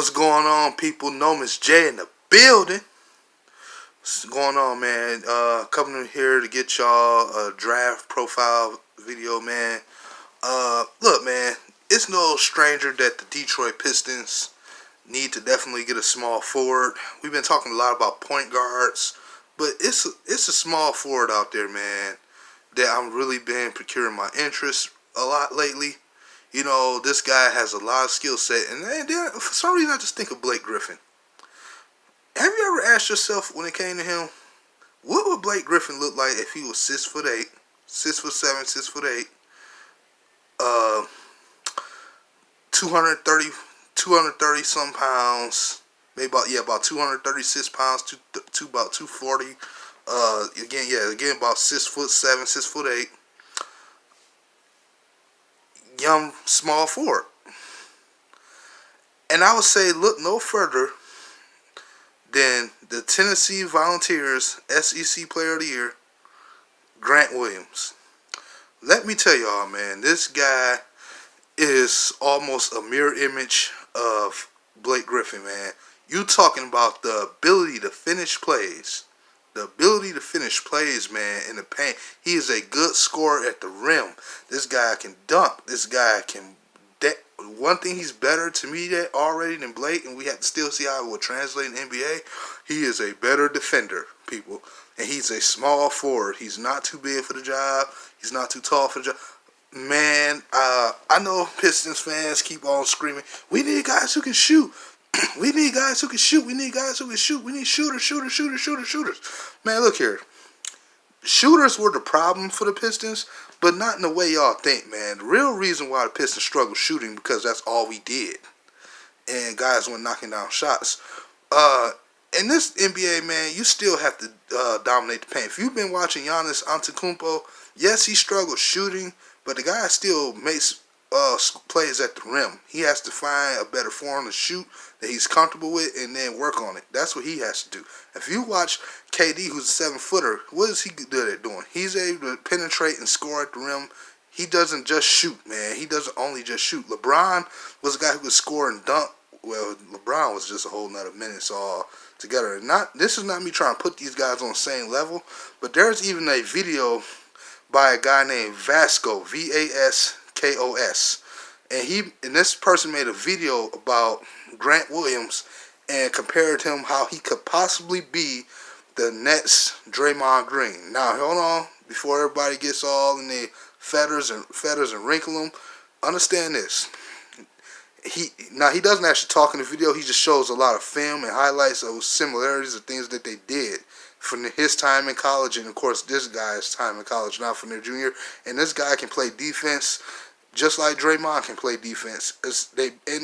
What's going on, people? Nomis J in the building. What's going on, man? Coming in here to get y'all a draft profile video, man. Look, man, it's no stranger that the Detroit Pistons need to definitely get a small forward. We've been talking a lot about point guards, but it's a small forward out there, man, that I'm really been procuring my interest a lot lately. You know, this guy has a lot of skill set, and then for some reason I just think of Blake Griffin. Have you ever asked yourself when it came to him, what would Blake Griffin look like if he was 6'8", 6'7", 6'8", 230 some pounds, maybe about 236 pounds to about 240. Again about 6'7", 6'8". Young small forward. And I would say look no further than the Tennessee Volunteers SEC Player of the Year, Grant Williams. Let me tell y'all, man, this guy is almost a mirror image of Blake Griffin, man. You talking about the ability to finish plays. The ability to finish plays, man, in the paint. He is a good scorer at the rim. This guy can dunk. This guy can... One thing he's better to me already than Blake, and we have to still see how it will translate in the NBA, he is a better defender, people. And he's a small forward. He's not too big for the job. He's not too tall for the job. Man, I know Pistons fans keep on screaming, we need guys who can shoot. We need guys who can shoot. We need guys who can shoot. We need shooters. Man, look here. Shooters were the problem for the Pistons, but not in the way y'all think, man. The real reason why the Pistons struggled shooting because that's all we did. And guys went knocking down shots. In this NBA, man, you still have to dominate the paint. If you've been watching Giannis Antetokounmpo, yes, he struggled shooting, but the guy still makes plays at the rim. He has to find a better form to shoot that he's comfortable with and then work on it. That's what he has to do. If you watch KD, who's a 7-footer, what is he good at doing? He's able to penetrate and score at the rim. He doesn't just shoot, man. He doesn't only just shoot. LeBron was a guy who could score and dunk. Well, LeBron was just a whole nother minutes all together. And this is not me trying to put these guys on the same level, but there's even a video by a guy named Vasco, Vaskos, and this person made a video about Grant Williams and compared him how he could possibly be the Nets' Draymond Green. Now, hold on, before everybody gets all in their feathers and wrinkle them, understand this. He doesn't actually talk in the video. He just shows a lot of film and highlights of similarities of things that they did from his time in college, and of course this guy's time in college, not from their junior. And this guy can play defense just like Draymond can play defense. And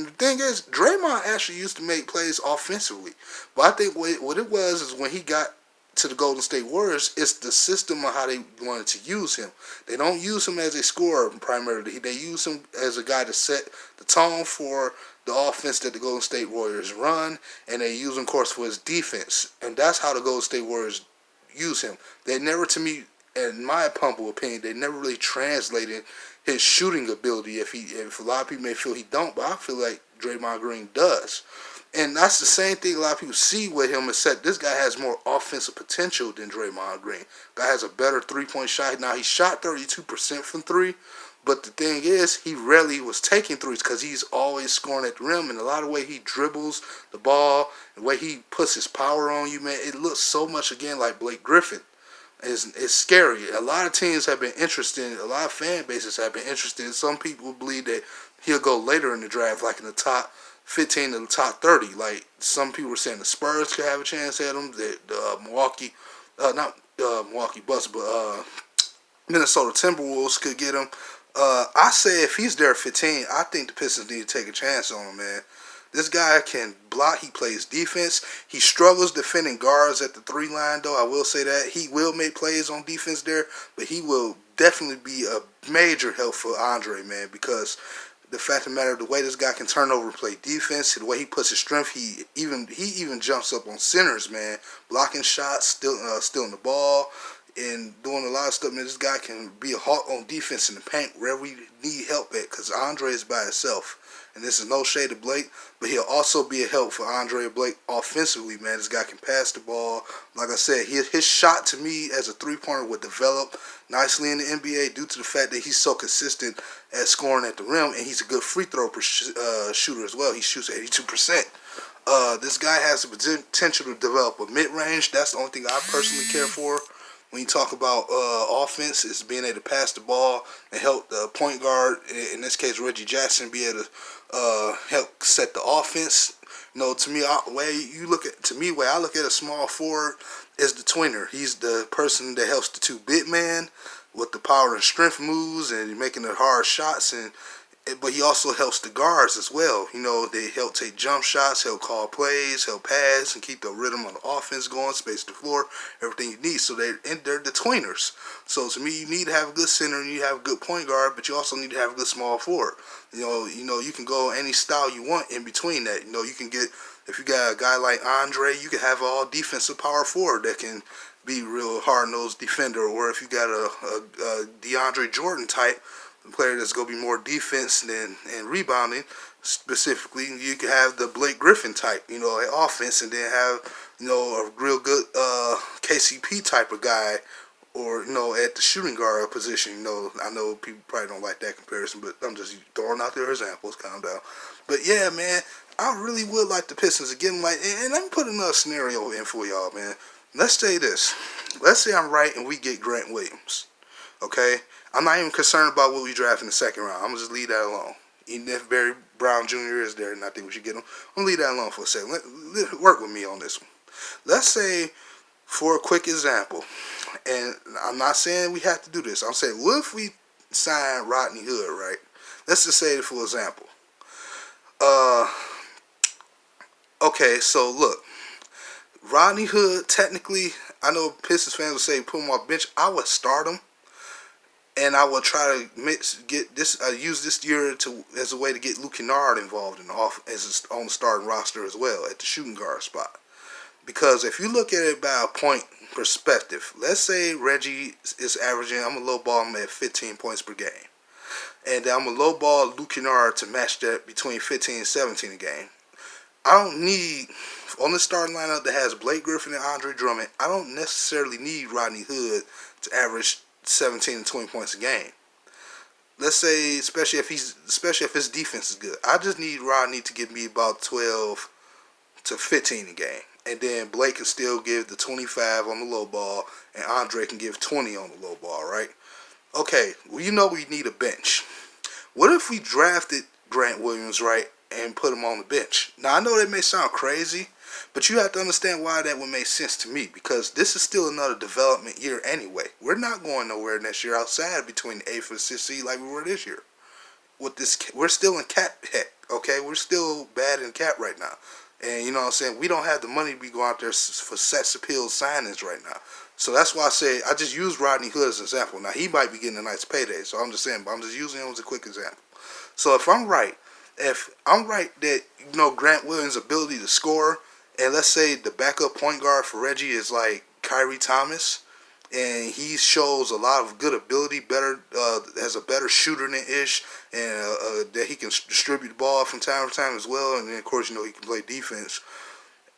the thing is, Draymond actually used to make plays offensively. But I think what it was is when he got to the Golden State Warriors, it's the system of how they wanted to use him. They don't use him as a scorer primarily. They use him as a guy to set the tone for the offense that the Golden State Warriors run, and they use him, of course, for his defense. And that's how the Golden State Warriors use him. They never, to me, in my humble opinion, they never really translated his shooting ability. If a lot of people may feel he don't, but I feel like Draymond Green does. And that's the same thing a lot of people see with him, except this guy has more offensive potential than Draymond Green. Guy has a better three-point shot. Now, he shot 32% from three, but the thing is, he rarely was taking threes because he's always scoring at the rim. And a lot of the way he dribbles the ball, the way he puts his power on you, man, it looks so much, again, like Blake Griffin. It's scary. A lot of teams have been interested. A lot of fan bases have been interested. Some people believe that he'll go later in the draft, like in the top 15 to the top 30. Like some people were saying the Spurs could have a chance at him. That Milwaukee Bucks, but Minnesota Timberwolves could get him. I say if he's there at 15, I think the Pistons need to take a chance on him, man. This guy can block. He plays defense. He struggles defending guards at the 3-line, though. I will say that. He will make plays on defense there, but he will definitely be a major help for Andre, man, because the fact of the matter, the way this guy can turn over and play defense, the way he puts his strength, he even jumps up on centers, man, blocking shots, stealing the ball. and doing a lot of stuff. Man, this guy can be a hawk on defense in the paint wherever we need help at, because Andre is by himself. And this is no shade to Blake, but he'll also be a help for Andre Blake offensively, man. This guy can pass the ball. Like I said, his shot to me as a three-pointer would develop nicely in the NBA due to the fact that he's so consistent at scoring at the rim, and he's a good free throw shooter as well. He shoots 82%. This guy has the potential to develop a mid-range. That's the only thing I personally care for. When you talk about offense, is being able to pass the ball and help the point guard, in this case Reggie Jackson, be able to help set the offense. You know, to me, way I look at a small forward is the tweener. He's the person that helps the two big men with the power and strength moves and making the hard shots, but he also helps the guards as well. You know, they help take jump shots, help call plays, help pass, and keep the rhythm on the offense going, space the floor, everything you need. So they're the tweeners. So to me, you need to have a good center and you have a good point guard, but you also need to have a good small forward. You know, you can go any style you want in between that. You know, you can get, if you got a guy like Andre, you can have an all defensive power forward that can be real hard-nosed defender. Or if you got a DeAndre Jordan type player that's going to be more defense and rebounding, specifically, you can have the Blake Griffin type, you know, offense, and then have, you know, a real good KCP type of guy, or, you know, at the shooting guard position. You know, I know people probably don't like that comparison, but I'm just throwing out there examples. Calm down. But yeah, man, I really would like the Pistons to get them like, and let me put another scenario in for y'all, man. Let's say this. Let's say I'm right and we get Grant Williams. Okay? I'm not even concerned about what we draft in the second round. I'm going to just leave that alone. Even if Barry Brown Jr. is there and I think we should get him, I'm going to leave that alone for a second. Work with me on this one. Let's say, for a quick example, and I'm not saying we have to do this. I'm saying, what if we sign Rodney Hood, right? Let's just say it for example. Okay, so look. Rodney Hood, technically, I know Pistons fans will say put him off bench. I would start him. And I will try to use this year as a way to get Luke Kennard involved on the starting roster as well at the shooting guard spot. Because if you look at it by a point perspective, let's say Reggie is averaging, I'm going to lowball him at 15 points per game. And I'm going to lowball Luke Kennard to match that between 15 and 17 a game. I don't need, on the starting lineup that has Blake Griffin and Andre Drummond, I don't necessarily need Rodney Hood to average 17 and 20 points a game. Let's say, especially if his defense is good, I just need Rodney to give me about 12 to 15 a game, and then Blake can still give the 25 on the low ball, and Andre can give 20 on the low ball, right? Okay, well, you know we need a bench. What if we drafted Grant Williams, right, and put him on the bench? Now I know that may sound crazy, but you have to understand why that would make sense to me, because this is still another development year anyway. We're not going nowhere next year outside between the 8th and 6th seed like we were this year. With this, we're still in cap heck, okay? We're still bad in cap right now. And you know what I'm saying? We don't have the money to be going out there for sex appeal signings right now. So that's why I say, I just use Rodney Hood as an example. Now, he might be getting a nice payday, so I'm just saying, but I'm just using him as a quick example. So if I'm right that, you know, Grant Williams' ability to score, and let's say the backup point guard for Reggie is like Kyrie Thomas, and he shows a lot of good ability, has a better shooter than Ish, and that he can distribute the ball from time to time as well, and then of course, you know, he can play defense.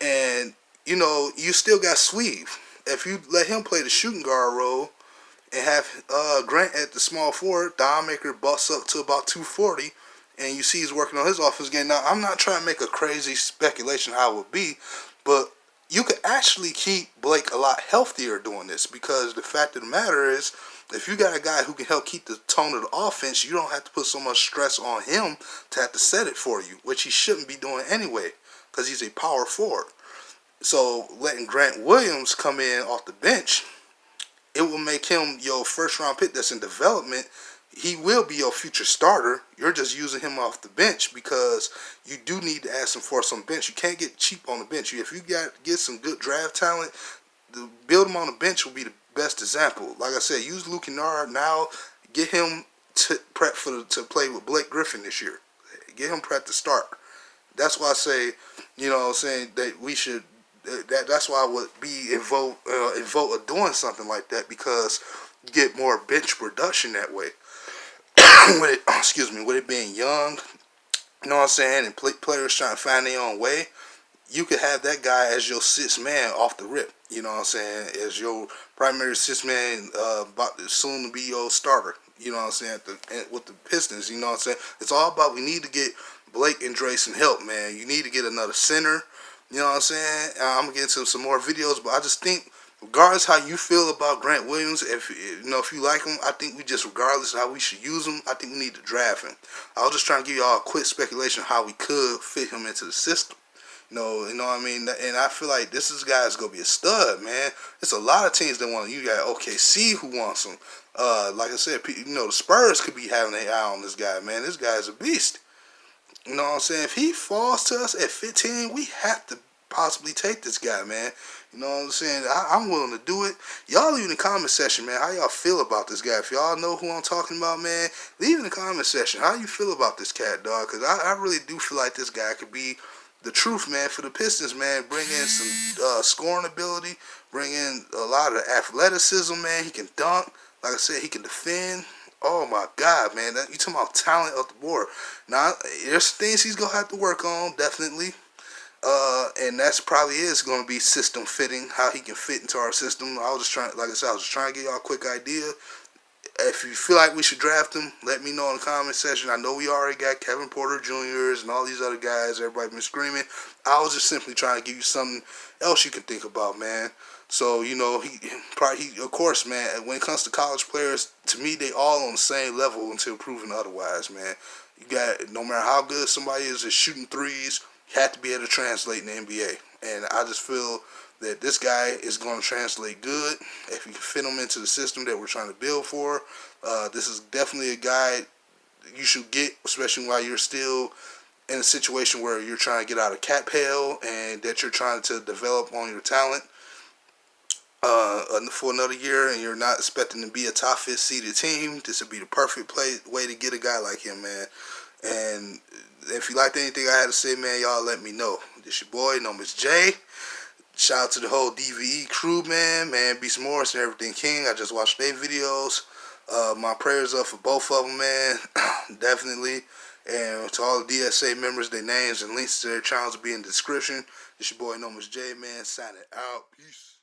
And, you know, you still got Sweeve. If you let him play the shooting guard role and have Grant at the small forward, Don Maker busts up to about 240, and you see he's working on his offense game. Now, I'm not trying to make a crazy speculation how it would be, but you could actually keep Blake a lot healthier doing this, because the fact of the matter is, if you got a guy who can help keep the tone of the offense, you don't have to put so much stress on him to have to set it for you, which he shouldn't be doing anyway, because he's a power forward. So letting Grant Williams come in off the bench, it will make him your first-round pick that's in development. He will be your future starter. You're just using him off the bench because you do need to add some force on the bench. You can't get cheap on the bench. If you get some good draft talent, build him on the bench will be the best example. Like I said, use Luke Kennard now. Get him prep to play with Blake Griffin this year. Get him prepped to start. That's why I say, you know what I'm saying, that we should That's why I would be in vote of doing something like that, because you get more bench production that way. With it, excuse me, with it being young, you know what I'm saying, and players trying to find their own way, you could have that guy as your sixth man off the rip. You know what I'm saying, as your primary sixth man, about to soon to be your starter. You know what I'm saying, with the Pistons. You know what I'm saying. It's all about, we need to get Blake and Dre some help, man. You need to get another center. You know what I'm saying. I'm gonna get into some more videos, but I just think, regardless how you feel about Grant Williams, if you like him, I think we just, regardless of how we should use him, I think we need to draft him. I was just trying to give y'all a quick speculation of how we could fit him into the system. You know what I mean? And I feel like this guy's going to be a stud, man. It's a lot of teams that want him. You got OKC who wants him. Like I said, the Spurs could be having their eye on this guy, man. This guy's a beast. You know what I'm saying? If he falls to us at 15, we have to possibly take this guy, man. You know what I'm saying? I'm willing to do it. Y'all leave in the comment section, man, how y'all feel about this guy. If y'all know who I'm talking about, man, leave in the comment section how you feel about this cat, dog. Because I really do feel like this guy could be the truth, man, for the Pistons, man. Bring in some scoring ability, bring in a lot of athleticism, man. He can dunk. Like I said, he can defend. Oh, my God, man. You talking about talent up the board. Now, there's things he's going to have to work on, definitely. And that's probably going to be system fitting, how he can fit into our system. I was just trying, like I said, I was just trying to get y'all a quick idea. If you feel like we should draft him, let me know in the comment section. I know we already got Kevin Porter Jr.'s and all these other guys. Everybody been screaming. I was just simply trying to give you something else you can think about, man. So, he of course, man, when it comes to college players, to me, they all on the same level until proven otherwise, man. You got, no matter how good somebody is at shooting threes, you have to be able to translate in the NBA. And I just feel that this guy is going to translate good if you can fit him into the system that we're trying to build for. This is definitely a guy you should get, especially while you're still in a situation where you're trying to get out of cap hell and that you're trying to develop on your talent for another year, and you're not expecting to be a top 5 seeded team. This would be the perfect way to get a guy like him, man. And if you liked anything I had to say, man, y'all let me know. This your boy, Nomis J. Shout out to the whole DVE crew, man. Beast Morris and Everything King. I just watched their videos. My prayers up for both of them, man. Definitely. And to all the DSA members, their names and links to their channels will be in the description. This your boy, Nomis J, man. Signing out. Peace.